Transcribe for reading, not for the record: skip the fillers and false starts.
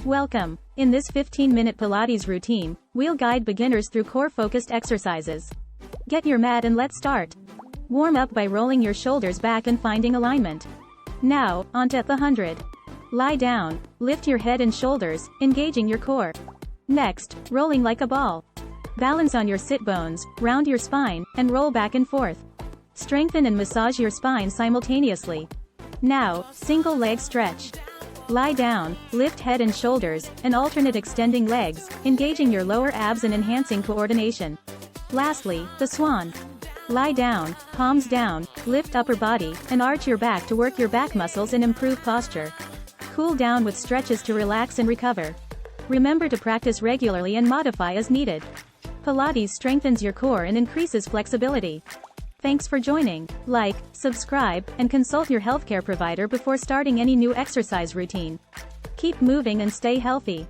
Welcome. In this 15-minute Pilates routine, we'll guide beginners through core-focused exercises. Get your mat and let's start. Warm up by rolling your shoulders back and finding alignment. Now, onto the 100. Lie down, lift your head and shoulders, engaging your core. Next, rolling like a ball. Balance on your sit bones, round your spine, and roll back and forth. Strengthen and massage your spine simultaneously. Now, single leg stretch. Lie down, lift head and shoulders, and alternate extending legs, engaging your lower abs and enhancing coordination. Lastly, the swan. Lie down, palms down, lift upper body, and arch your back to work your back muscles and improve posture. Cool down with stretches to relax and recover. Remember to practice regularly and modify as needed. Pilates strengthens your core and increases flexibility. Thanks for joining. Like, subscribe, and consult your healthcare provider before starting any new exercise routine. Keep moving and stay healthy.